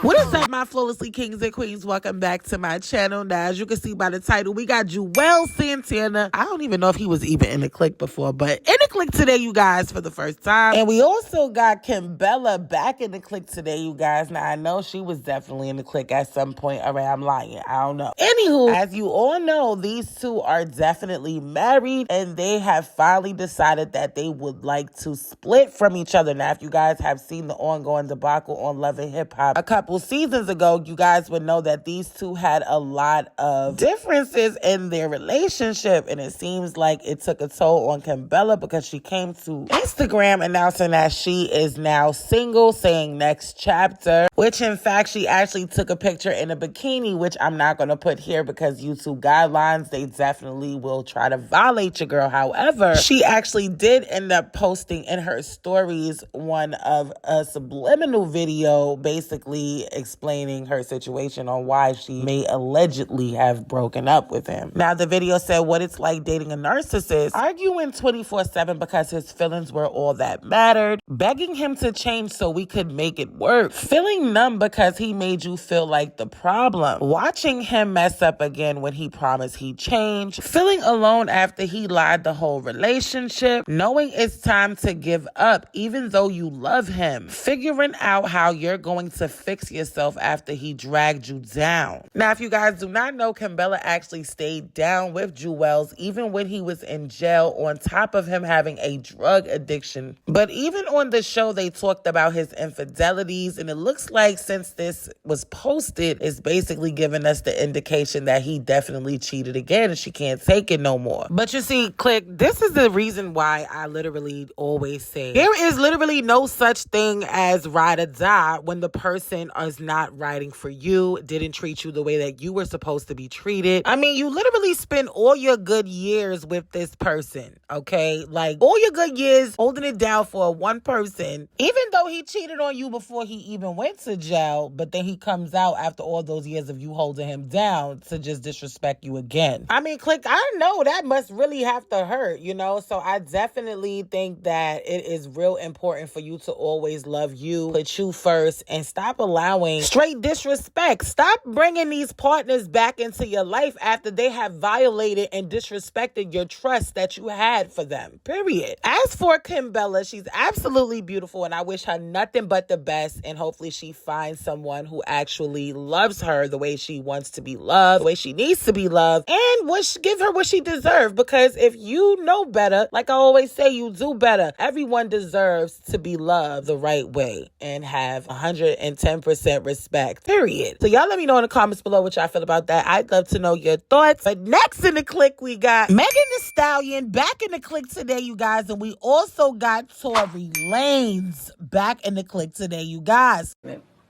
What is up, my flawlessly kings and queens? Welcome back to my channel. Now, as you can see by the title, we got Juelz Santana. I don't even know if he was even in the clique before, but in the clique today, you guys, for the first time. And we also got Kimbella back in the clique today, you guys. Now, I know she was definitely in the clique at some point. All right, I'm lying. I don't know. Anywho, as you all know, these two are definitely married, and they have finally decided that they would like to split from each other. Now, if you guys have seen the ongoing debacle on Love and Hip Hop a couple seasons ago, you guys would know that these two had a lot of differences in their relationship, and it seems like it took a toll on Kimbella because she came to Instagram announcing that she is now single, saying next chapter, which in fact she actually took a picture in a bikini, which I'm not going to put here because YouTube guidelines, they definitely will try to violate your girl. However, she actually did end up posting in her stories one of a subliminal video basically explaining her situation on why she may allegedly have broken up with him. Now, the video said what it's like dating a narcissist, arguing 24/7 because his feelings were all that mattered, begging him to change so we could make it work, feeling numb because he made you feel like the problem, watching him mess up again when he promised he'd change, feeling alone after he lied the whole relationship, knowing it's time to give up even though you love him, figuring out how you're going to fix yourself after he dragged you down. Now, if you guys do not know, Kimbella actually stayed down with Juelz even when he was in jail, on top of him having a drug addiction. But even on the show, they talked about his infidelities, and it looks like since this was posted, it's basically giving us the indication that he definitely cheated again and she can't take it no more. But you see, click, this is the reason why I literally always say there is literally no such thing as ride or die when the person is not riding for you, didn't treat you the way that you were supposed to be treated. I mean, you literally spend all your good years with this person, okay? Like, all your good years holding it down for one person, even though he cheated on you before he even went to jail, but then he comes out after all those years of you holding him down to just disrespect you again. I mean, click, I know that must really have to hurt, you know? So I definitely think that it is real important for you to always love you, put you first, and stop allowing straight disrespect. Stop bringing these partners back into your life after they have violated and disrespected your trust that you had for them, period. As for Kimbella, she's absolutely beautiful, and I wish her nothing but the best, and hopefully she finds someone who actually loves her the way she wants to be loved, the way she needs to be loved, and give her what she deserves, because if you know better, like I always say, you do better. Everyone deserves to be loved the right way and have 110% respect, period. So y'all let me know in the comments below what y'all feel about that. I'd love to know your thoughts. But next in the clique, we got Megan Thee Stallion back in the clique today, you guys. And we also got Tory Lanez back in the clique today, you guys.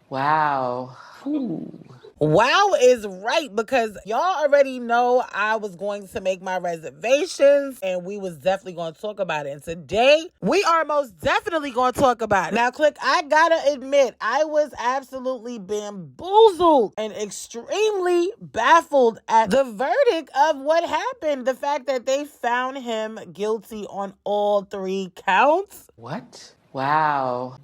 Wow. Ooh. Wow is right, because y'all already know I was going to make my reservations and we was definitely going to talk about it. And today, we are most definitely going to talk about it. Now, click, I gotta admit, I was absolutely bamboozled and extremely baffled at the verdict of what happened. The fact that they found him guilty on all 3 counts. What? Wow.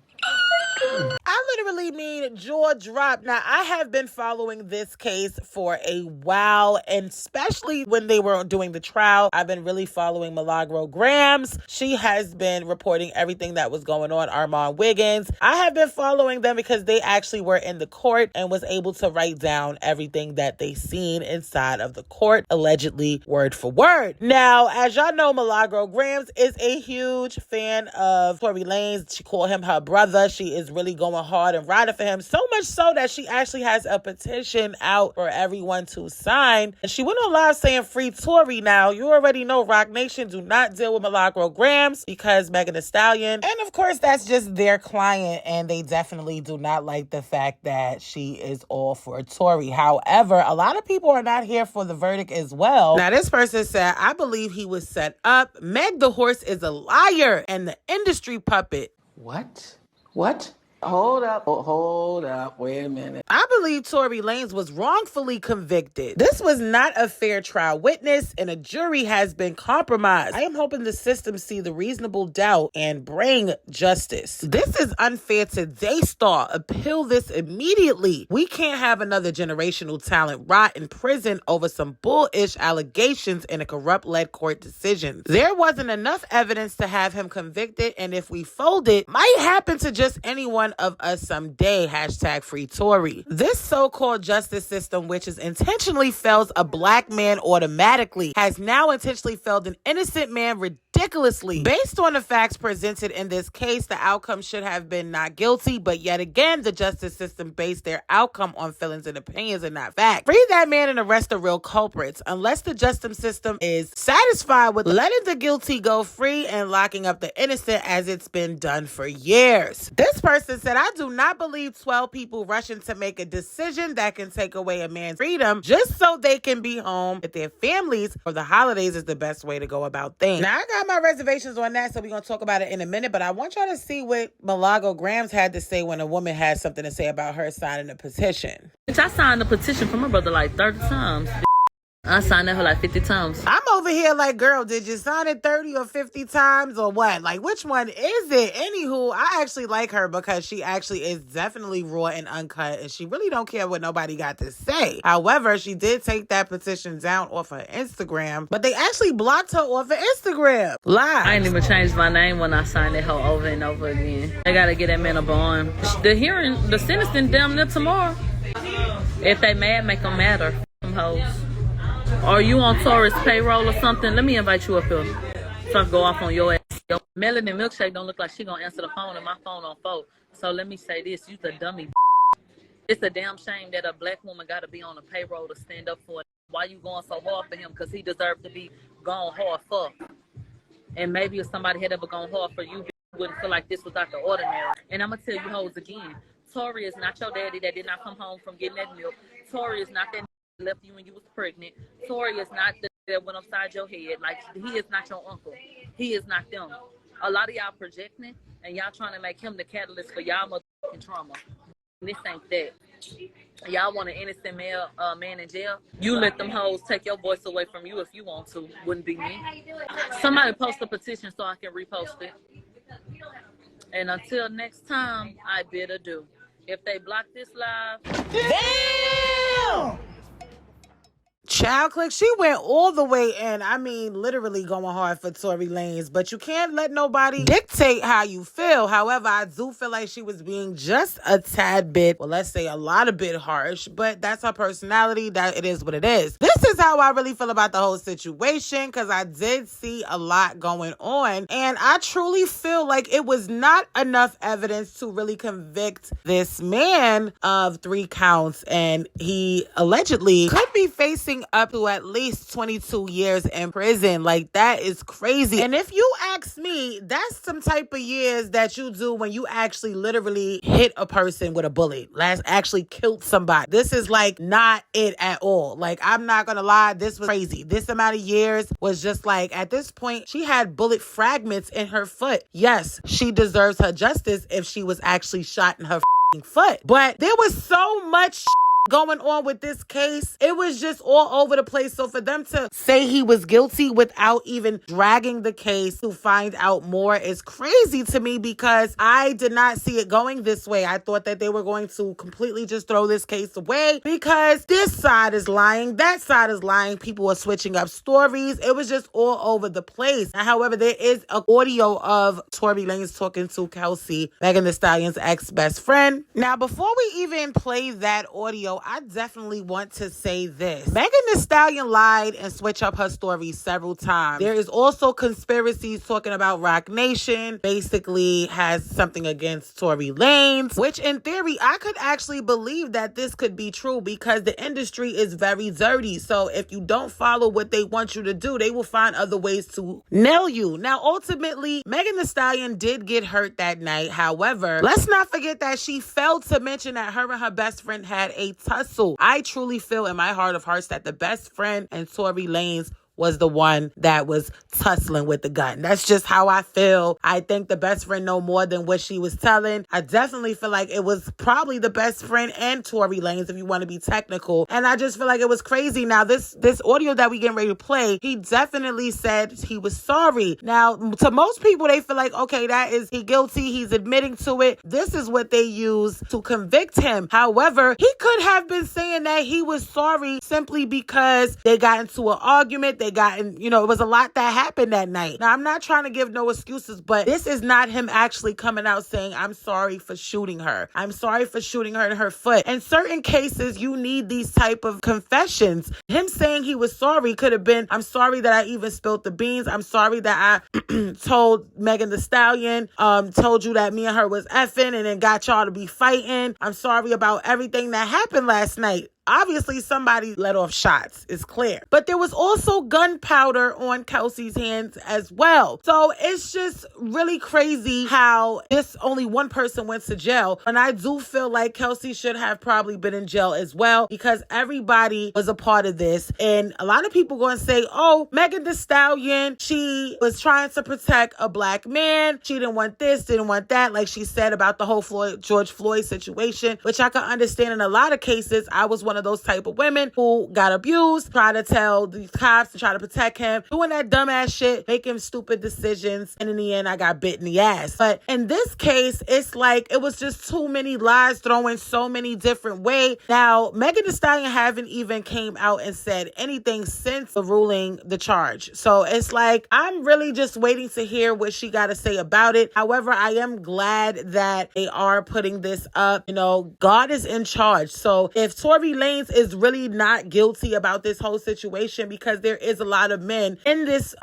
I literally mean jaw drop. Now, I have been following this case for a while, and especially when they were doing the trial, I've been really following Milagro Grams. She has been reporting everything that was going on. Armand Wiggins. I have been following them because they actually were in the court and was able to write down everything that they seen inside of the court, allegedly word for word. Now, as y'all know, Milagro Grams is a huge fan of Tory Lanez. She called him her brother. She is really going hard and riding for him, so much so that she actually has a petition out for everyone to sign. And she went on live saying free Tory. Now, you already know Rock Nation do not deal with Milagro Grams because Megan Thee Stallion. And of course, that's just their client, and they definitely do not like the fact that she is all for Tory. However, a lot of people are not here for the verdict as well. Now, this person said, I believe he was set up. Meg the horse is a liar and the industry puppet. What? What? Hold up. Wait a minute. I believe Tory Lanez was wrongfully convicted. This was not a fair trial witness, and a jury has been compromised. I am hoping the system see the reasonable doubt and bring justice. This is unfair to Daystar. Appeal this immediately. We can't have another generational talent rot in prison over some bullish allegations in a corrupt-led court decision. There wasn't enough evidence to have him convicted, and if we fold it, might happen to just any one of us someday. Hashtag free Tory. This so-called justice system, which is intentionally fails a black man automatically, has now intentionally failed an innocent man ridiculously. Based on the facts presented in this case, the outcome should have been not guilty, but yet again, the justice system based their outcome on feelings and opinions and not facts. Free that man and arrest the real culprits. Unless the justice system is satisfied with letting the guilty go free and locking up the innocent as it's been done for years. This person said, I do not believe 12 people rushing to make a decision that can take away a man's freedom just so they can be home with their families for the holidays is the best way to go about things. Now, I got my reservations on that, so we're going to talk about it in a minute, but I want y'all to see what Milagro Grams had to say when a woman had something to say about her signing a petition. Bitch, I signed the petition for my brother like 30 times. I signed that for like 50 times. I'm over here like, girl, did you sign it 30 or 50 times or what? Like, which one is it? Anywho, I actually like her because she actually is definitely raw and uncut, and she really don't care what nobody got to say. However, she did take that petition down off her Instagram, but they actually blocked her off of Instagram. Live. I ain't even changed my name when I signed that hoe over and over again. They gotta get that man a bond. The sentencing damn near tomorrow. If they mad, make them madder. Them hoes. Are you on Taurus payroll or something? Let me invite you up here so I can go off on your ass. Your Melanie Milkshake don't look like she gonna answer the phone and my phone on 4. So let me say this, you's a dummy. It's a damn shame that a black woman gotta be on the payroll to stand up for it. Why you going so hard for him? Because he deserved to be gone hard for. And maybe if somebody had ever gone hard for you, you wouldn't feel like this was out the ordinary. And I'm gonna tell you hoes again, Tory is not your daddy that did not come home from getting that milk. Tory is not that left you when you was pregnant. Tory is not the that went upside your head. Like, he is not your uncle. He is not them. A lot of y'all projecting and y'all trying to make him the catalyst for y'all motherfucking trauma. This ain't that. Y'all want an innocent male man in jail? You let them hoes take your voice away from you if you want to. Wouldn't be me. Somebody post a petition so I can repost it. And until next time, I bid adieu. If they block this live, damn! Child Click, she went all the way in. I mean, literally going hard for Tory Lanez, but you can't let nobody dictate how you feel. However, I do feel like she was being just a tad bit, well, let's say a lot of bit harsh, but that's her personality. That it is what it is. This is how I really feel about the whole situation, because I did see a lot going on, and I truly feel like it was not enough evidence to really convict this man of 3 counts, and he allegedly could be facing up to at least 22 years in prison. Like, that is crazy. And if you ask me, that's some type of years that you do when you actually literally hit a person with a bullet. Last actually killed somebody. This is like not it at all. Like, I'm not gonna lie, this was crazy. This amount of years was just like, at this point, she had bullet fragments in her foot. Yes, she deserves her justice if she was actually shot in her foot. But there was so much going on with this case. It was just all over the place. So for them to say he was guilty without even dragging the case to find out more is crazy to me, because I did not see it going this way. I thought that they were going to completely just throw this case away because this side is lying, that side is lying. People are switching up stories. It was just all over the place. However, there is an audio of Tory Lanez talking to Kelsey, Megan Thee Stallion's ex-best friend. Now, before we even play that audio, I definitely want to say this. Megan Thee Stallion lied and switched up her story several times. There is also conspiracies talking about Rock Nation basically has something against Tory Lanez, which in theory, I could actually believe that this could be true because the industry is very dirty. So if you don't follow what they want you to do, they will find other ways to nail you. Now, ultimately, Megan Thee Stallion did get hurt that night. However, let's not forget that she failed to mention that her and her best friend had a tussle. I truly feel in my heart of hearts that the best friend and Tory Lanez was the one that was tussling with the gun. That's just how I feel. I think the best friend know more than what she was telling. I definitely feel like it was probably the best friend and Tory Lanez, if you want to be technical. And I just feel like it was crazy. Now, this audio that we getting ready to play, he definitely said he was sorry. Now, to most people, they feel like, okay, that is, he guilty, he's admitting to it. This is what they use to convict him. However, he could have been saying that he was sorry simply because they got into an argument. They got in, it was a lot that happened that night. Now, I'm not trying to give no excuses, but this is not him actually coming out saying, I'm sorry for shooting her. I'm sorry for shooting her in her foot. In certain cases, you need these type of confessions. Him saying he was sorry could have been, I'm sorry that I even spilled the beans. I'm sorry that I told Megan Thee Stallion, told you that me and her was effing and then got y'all to be fighting. I'm sorry about everything that happened last night. Obviously, somebody let off shots. It's clear. But there was also gunpowder on Kelsey's hands as well. So it's just really crazy how this only one person went to jail. And I do feel like Kelsey should have probably been in jail as well because everybody was a part of this. And a lot of people going to say, oh, Megan Thee Stallion, she was trying to protect a black man. She didn't want this, didn't want that. Like she said about the whole George Floyd situation, which I can understand in a lot of cases. I was one of those type of women who got abused, try to tell these cops to try to protect him, doing that dumbass shit, making stupid decisions, and in the end, I got bit in the ass. But in this case, it's like it was just too many lies thrown in so many different ways. Now, Megan Thee Stallion haven't even came out and said anything since the ruling the charge. So it's like, I'm really just waiting to hear what she got to say about it. However, I am glad that they are putting this up. God is in charge. So if Tory Lanez is really not guilty about this whole situation, because there is a lot of men in this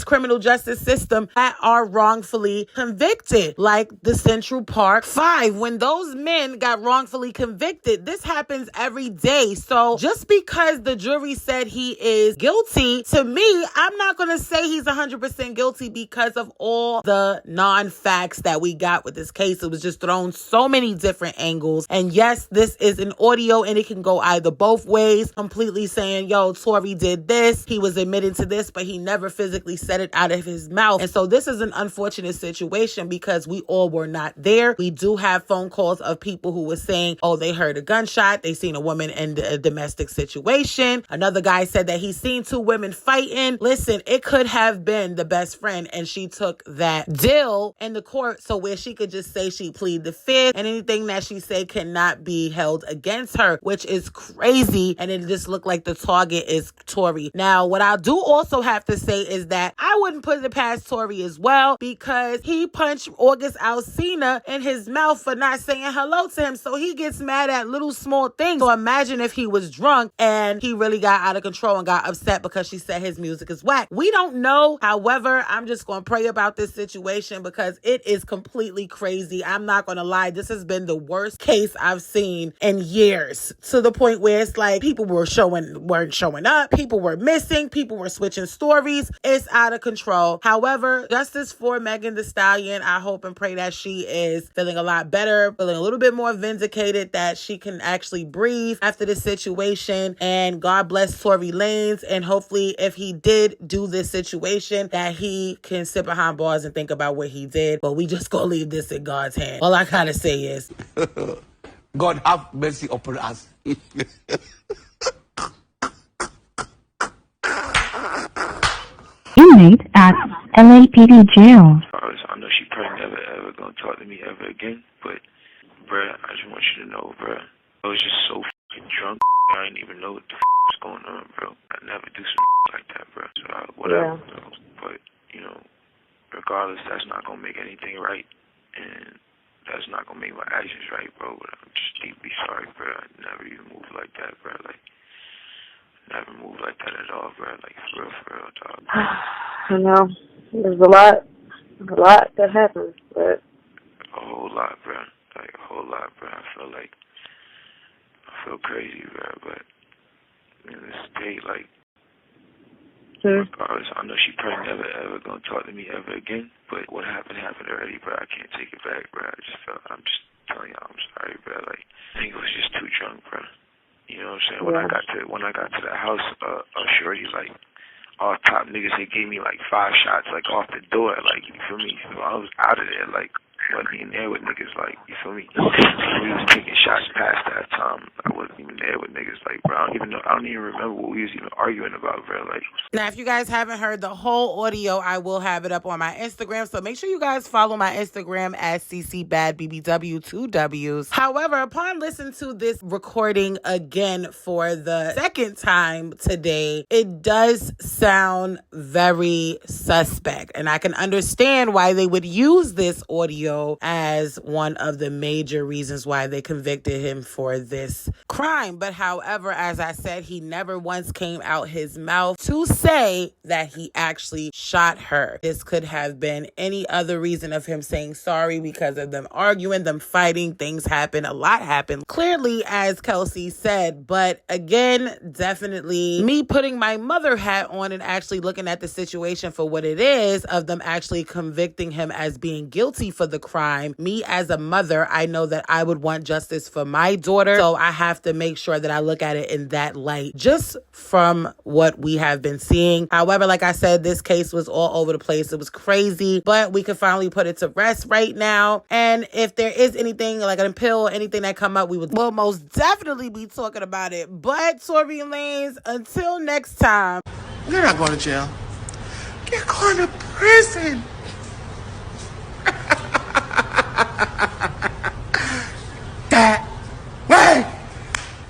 criminal justice system that are wrongfully convicted, like the Central Park Five. When those men got wrongfully convicted, this happens every day. So just because the jury said he is guilty, to me, I'm not going to say he's 100% guilty because of all the non-facts that we got with this case. It was just thrown so many different angles. And yes, this is an audio and it can go either both ways, completely saying, yo, Tory did this. He was admitting to this, but he never physically said it out of his mouth. And so this is an unfortunate situation because we all were not there. We do have phone calls of people who were saying, oh, they heard a gunshot. They seen a woman in a domestic situation. Another guy said that he seen two women fighting. Listen, it could have been the best friend and she took that deal in the court so where she could just say she pleaded the fifth and anything that she said cannot be held against her, which is crazy. And it just looked like the target is Tory. Now, what I do also have to say is that I wouldn't put it past Tory as well because he punched August Alsina in his mouth for not saying hello to him. So he gets mad at little small things. So imagine if he was drunk and he really got out of control and got upset because she said his music is whack. We don't know. However, I'm just going to pray about this situation because it is completely crazy. I'm not going to lie. This has been the worst case I've seen in years, to the point where it's like people weren't showing up. People were missing. People were switching stories. It's out of control. However, justice for Megan Thee Stallion. I hope and pray that she is feeling a lot better, feeling a little bit more vindicated, that she can actually breathe after this situation. And God bless Tory Lanez. And hopefully if he did do this situation, that he can sit behind bars and think about what he did. But we just gonna leave this in God's hand. All I gotta say is, God have mercy upon us. Inmate at LAPD jail. I know she probably never ever gonna talk to me ever again, but bruh, I just want you to know, bruh, I was just so fucking drunk. I didn't even know what the was going on, bro. I never do some like that, bro. So whatever, bro. But regardless, that's not gonna make anything right, and that's not gonna make my actions right, bro. But I'm just deeply sorry, bro. I never even moved like that, bro. Like, never moved like that at all, bro. Like, for real, dog. I know. There's a lot that happened, but a whole lot, bro. Like, a whole lot, bro. I feel crazy, bro. But in this state, like, regardless, I know she probably never ever gonna talk to me ever again. But what happened already, bro. I can't take it back, bro. I'm just telling y'all, I'm sorry, bro. Like, I think I was just too drunk, bro. You know what I'm saying? When I got to the house, shorty, like, all top niggas, they gave me like 5 shots like off the door, like, you feel me? So I was out of there, like, wasn't even there with niggas, like, you feel me? We was taking shots past that time. I wasn't even there with niggas, like, bro. I don't even remember what we was even arguing about, bro. Like, now, if you guys haven't heard the whole audio, I will have it up on my Instagram. So make sure you guys follow my Instagram at CCBadBBW, 2 W's. However, upon listening to this recording again for the second time today, it does sound very suspect. And I can understand why they would use this audio as one of the major reasons why they convicted him for this crime. But however, as I said, he never once came out his mouth to say that he actually shot her. This could have been any other reason of him saying sorry because of them arguing, them fighting, things happen, a lot happened. Clearly, as Kelsey said, but again, definitely me putting my mother hat on and actually looking at the situation for what it is of them actually convicting him as being guilty for the crime. Me as a mother, I know that I would want justice for my daughter, so I have to make sure that I look at it in that light, just from what we have been seeing. However, like I said, this case was all over the place. It was crazy, but we can finally put it to rest right now. And if there is anything like an appeal or anything that come up, will most definitely be talking about it. But Tory Lanez, until next time, You're not going to jail. You're going to prison. That way.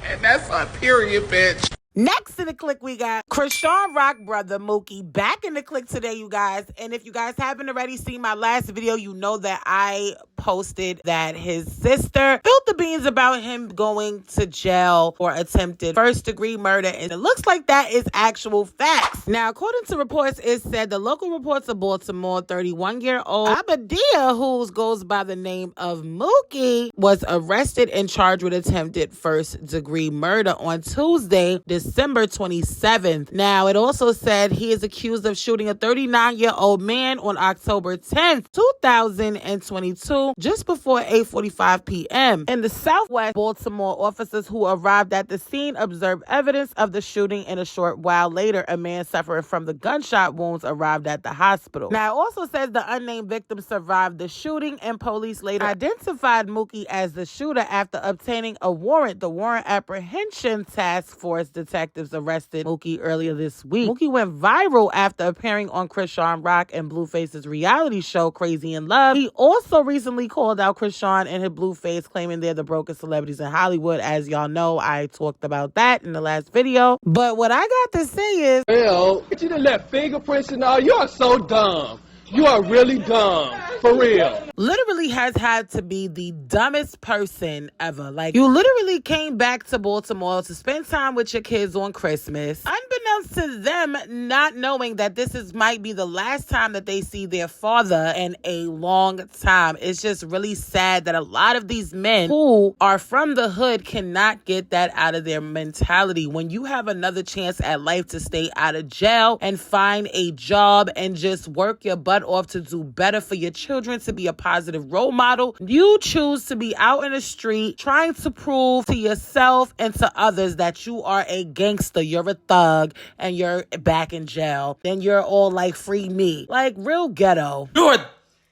And that's a period, bitch. next in the click, we got Chrisean Rock brother Mookie back in the click today, you guys. And if you guys haven't already seen my last video, you know that I posted that his sister spilled the beans about him going to jail for attempted first-degree murder, and it looks like that is actual facts. Now, according to reports, it said the local reports of Baltimore, 31-year-old Abadia, who goes by the name of Mookie, was arrested and charged with attempted first-degree murder on Tuesday, December 27th. Now, it also said he is accused of shooting a 39-year-old man on October 10th, 2022, just before 8:45 p.m. In the Southwest Baltimore, officers who arrived at the scene observed evidence of the shooting, and a short while later, a man suffering from the gunshot wounds arrived at the hospital. Now, it also says the unnamed victim survived the shooting, and police later identified Mookie as the shooter after obtaining a warrant. The Warrant Apprehension Task Force detectives arrested Mookie earlier this week. Mookie went viral after appearing on Chrisean Rock and Blueface's reality show, Crazy in Love. He also recently called out Chrisean and his Blueface, claiming they're the brokest celebrities in Hollywood. As y'all know, I talked about that in the last video. But what I got to say is, well, you done left fingerprints and all. You are so dumb. You are really dumb. For real. Literally has had to be the dumbest person ever. Like, you literally came back to Baltimore to spend time with your kids on Christmas, unbeknownst to them, not knowing that this might be the last time that they see their father in a long time. It's just really sad that a lot of these men who are from the hood cannot get that out of their mentality. When you have another chance at life to stay out of jail and find a job and just work your butt off to do better for your children, to be a positive role model, you choose to be out in the street trying to prove to yourself and to others that you are a gangster, you're a thug, and you're back in jail. Then you're all like, free me. Like, real ghetto. You're a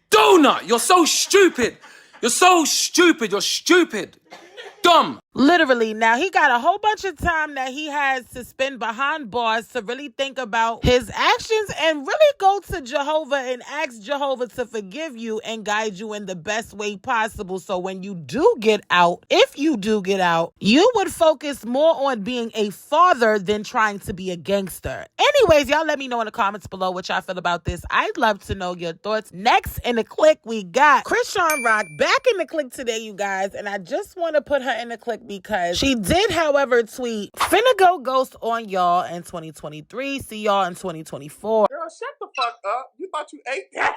donut. You're so stupid. You're so stupid. You're stupid. Dumb. Literally. Now, he got a whole bunch of time that he has to spend behind bars to really think about his actions and really go to Jehovah and ask Jehovah to forgive you and guide you in the best way possible. So when you do get out, if you do get out, you would focus more on being a father than trying to be a gangster. Anyways, y'all let me know in the comments below what y'all feel about this. I'd love to know your thoughts. Next in the click, we got Chrisean Rock back in the click today, you guys. And I just want to put her in the click because she did, however, tweet, "Finna go ghost on y'all in 2023. See y'all in 2024. Girl, shut the fuck up. You thought you ate that?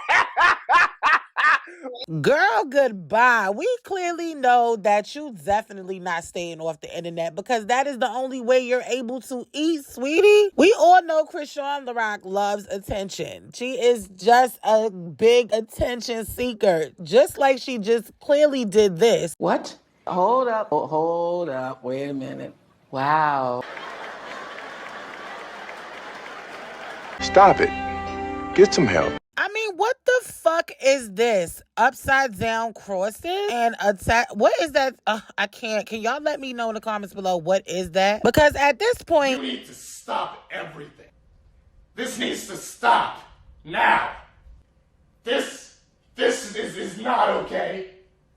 Girl, goodbye. We clearly know that you definitely not staying off the internet because that is the only way you're able to eat, sweetie. We all know Chrisean Rock loves attention. She is just a big attention seeker, just like she just clearly did this. What? Hold up. Oh, hold up. Wait a minute. Wow. Stop it. Get some help. I mean, what the fuck is this? Upside down crosses and attack. What is that? I can't. Can y'all let me know in the comments below what is that? Because at this point, You need to stop everything. This needs to stop now. This is not okay.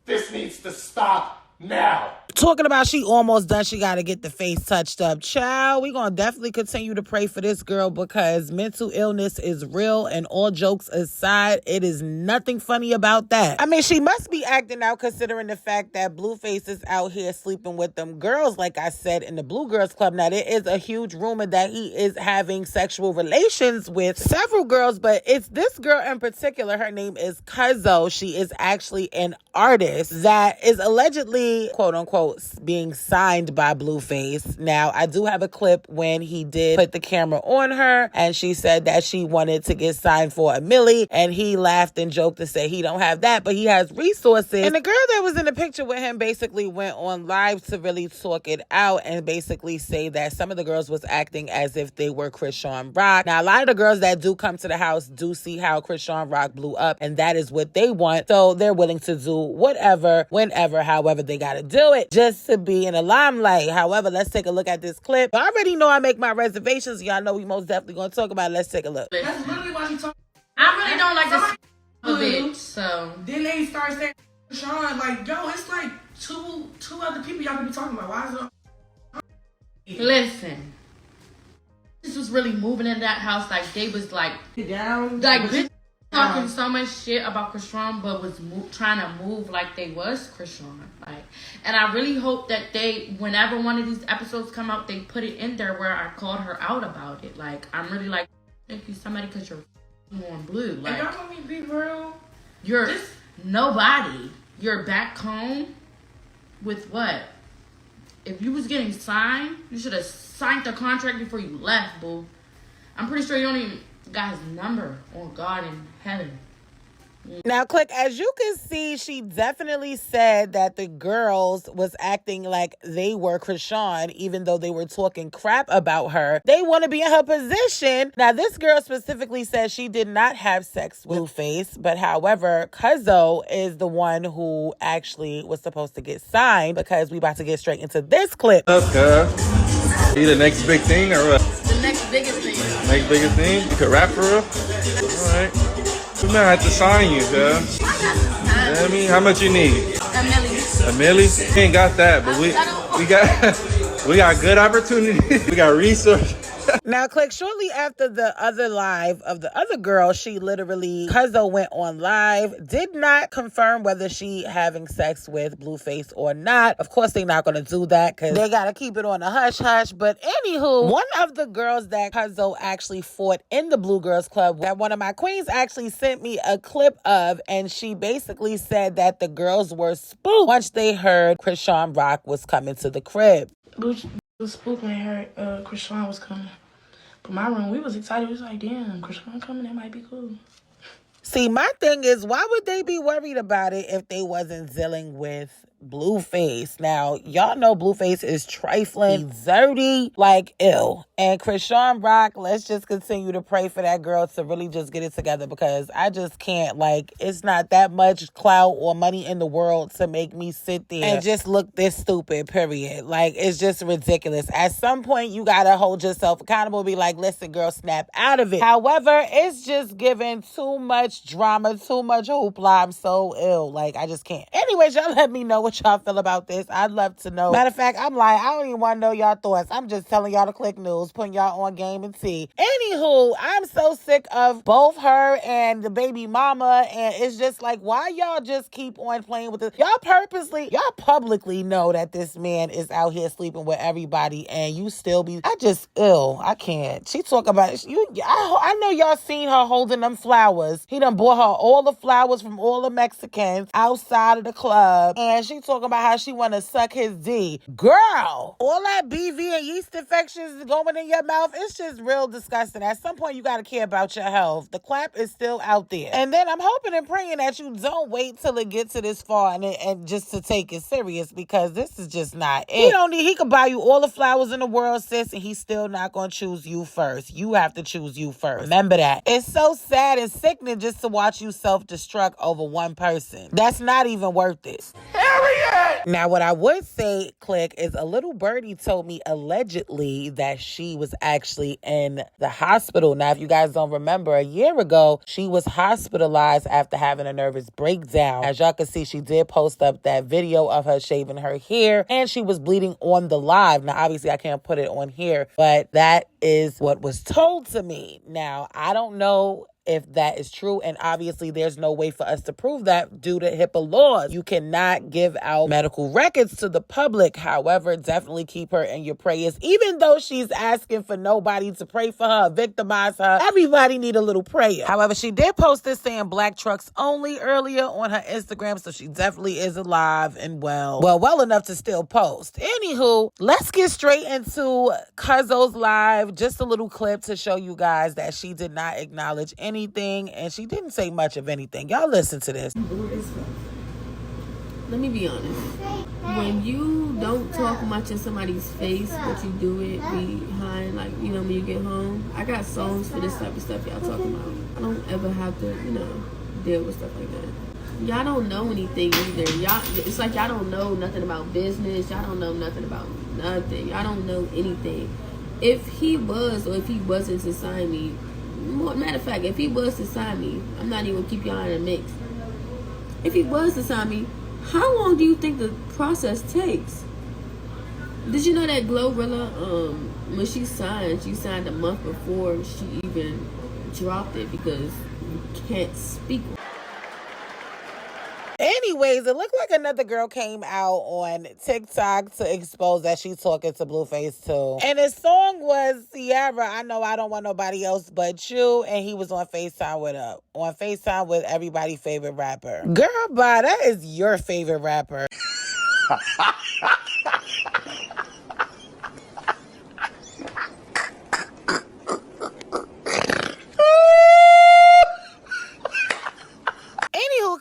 This needs to stop now. talking about she almost done, she got to get the face touched up. Child, we going to definitely continue to pray for this girl because mental illness is real, and all jokes aside, it is nothing funny about that. I mean, she must be acting out considering the fact that Blueface is out here sleeping with them girls, like I said, in the Blue Girls Club. Now, there is a huge rumor that he is having sexual relations with several girls, but it's this girl in particular. Her name is Cuzzo. She is actually an artist that is allegedly, quote unquote, being signed by Blueface. Now, I do have a clip when he did put the camera on her, and she said that she wanted to get signed for $1 million, and he laughed and joked to say he don't have that, but he has resources. And the girl that was in the picture with him basically went on live to really talk it out and basically say that some of the girls was acting as if they were Chrisean Rock. Now, a lot of the girls that do come to the house do see how Chrisean Rock blew up, and that is what they want, so they're willing to do whatever, whenever, however they gotta do it, just to be in the limelight. However, let's take a look at this clip. I already know I make my reservations. Y'all know we most definitely gonna talk about it. Let's take a look. That's literally why she talking. I really don't like this bitch, so. Then they start saying, Sean, like, yo, it's like two other people y'all could be talking about. Why is it? Listen. This was really moving in that house like they was like down, like bitch talking so much shit about Chrisean, but was trying to move like they was Chrisean. Like, and I really hope that they, whenever one of these episodes come out, they put it in there where I called her out about it. Like, I'm really like, thank you somebody because you're on blue. Like, y'all want me to be real? You're nobody. You're back home with what? If you was getting signed, you should have signed the contract before you left, boo. I'm pretty sure you don't even got his number on God in heaven. Now, Click, as you can see, she definitely said that the girls was acting like they were Chrisean, even though they were talking crap about her. They want to be in her position. Now, this girl specifically says she did not have sex with Blueface, but however, Cuzzo is the one who actually was supposed to get signed, because we about to get straight into this clip. Okay. You the next big thing or what? The next biggest thing. Next biggest thing? You could rap for real? Alright. We might have to sign you, cuz. I mean, how much you need? $1 million. $1 million? We ain't got that, but we got good opportunities. We got resources. Now, Click, shortly after the other live of the other girl, she literally, Cuzzo went on live, did not confirm whether she having sex with Blueface or not. Of course, they're not going to do that because they got to keep it on a hush-hush. But anywho, one of the girls that Cuzzo actually fought in the Blue Girls Club, that one of my queens actually sent me a clip of, and she basically said that the girls were spooked once they heard Chrisean Rock was coming to the crib. Was spooked when I heard Chrisean was coming. But my room, we was excited. We was like, damn, Chrisean coming, that might be cool. See, my thing is, why would they be worried about it if they wasn't dealing with Blueface? Now, y'all know Blueface is trifling, dirty, like ill. And Chrisean Rock, let's just continue to pray for that girl to really just get it together, because I just can't, like, it's not that much clout or money in the world to make me sit there and just look this stupid, period. Like, it's just ridiculous. At some point, you gotta hold yourself accountable, be like, listen, girl, snap out of it. However, it's just giving too much drama, too much hoopla. I'm so ill. Like, I just can't. Anyways, y'all let me know what y'all feel about this. I'd love to know. Matter of fact, I'm like, I don't even want to know y'all thoughts. I'm just telling y'all to click news, putting y'all on game and tea. Anywho, I'm so sick of both her and the baby mama, and it's just like, why y'all just keep on playing with this? Y'all publicly know that this man is out here sleeping with everybody, and you still be, I just ill. I can't. She talk about you. I know y'all seen her holding them flowers. He done bought her all the flowers from all the Mexicans outside of the club, and she talking about how she want to suck his D. Girl, all that BV and yeast infections going in your mouth, it's just real disgusting. At some point, you got to care about your health. The clap is still out there. And then I'm hoping and praying that you don't wait till it gets to this far and just to take it serious, because this is just not it. He could buy you all the flowers in the world, sis, and he's still not going to choose you first. You have to choose you first. Remember that. It's so sad and sickening just to watch you self-destruct over one person. That's not even worth it. Harriet! Now, what I would say, Click, is a little birdie told me allegedly that she was actually in the hospital. Now, if you guys don't remember, a year ago, she was hospitalized after having a nervous breakdown. As y'all can see, she did post up that video of her shaving her hair, and she was bleeding on the live. Now, obviously, I can't put it on here, but that is what was told to me. Now, I don't know if that is true, and obviously there's no way for us to prove that due to HIPAA laws. You cannot give out medical records to the public. However, definitely keep her in your prayers, even though she's asking for nobody to pray for her, victimize her. Everybody need a little prayer. However, she did post this saying black trucks only earlier on her Instagram, so she definitely is alive and well enough to still post. Anywho, let's get straight into Cuzzo's live. Just a little clip to show you guys that she did not acknowledge anything, and she didn't say much of anything. Y'all listen to this. Let me be honest. When you don't talk much in somebody's face, but you do it behind, like, you know, when you get home, I got songs for this type of stuff y'all talking about. I don't ever have to, you know, deal with stuff like that. Y'all don't know anything either. It's like y'all don't know nothing about business. Y'all don't know nothing about nothing. Y'all don't know anything. If he was or if he wasn't to sign me, matter of fact, if he was to sign me, I'm not even gonna keep y'all in the mix. If he was to sign me, how long do you think the process takes? Did you know that Glorilla, when she signed a month before she even dropped it, because you can't speak. Anyways, it looked like another girl came out on TikTok to expose that she's talking to Blueface too. And his song was Sierra, I Know I Don't Want Nobody Else But You. And he was on FaceTime with everybody's favorite rapper. Girl, bye, that is your favorite rapper.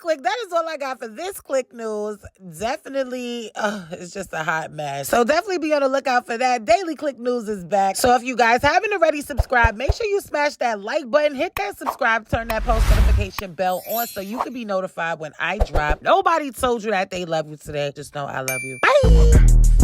Click, that is all I got for this Click News. Definitely, it's just a hot mess. So definitely be on the lookout for that. Daily Click News is back. So if you guys haven't already subscribed, make sure you smash that like button, hit that subscribe, turn that post notification bell on so you can be notified when I drop. Nobody told you that they love you today. Just know I love you. Bye.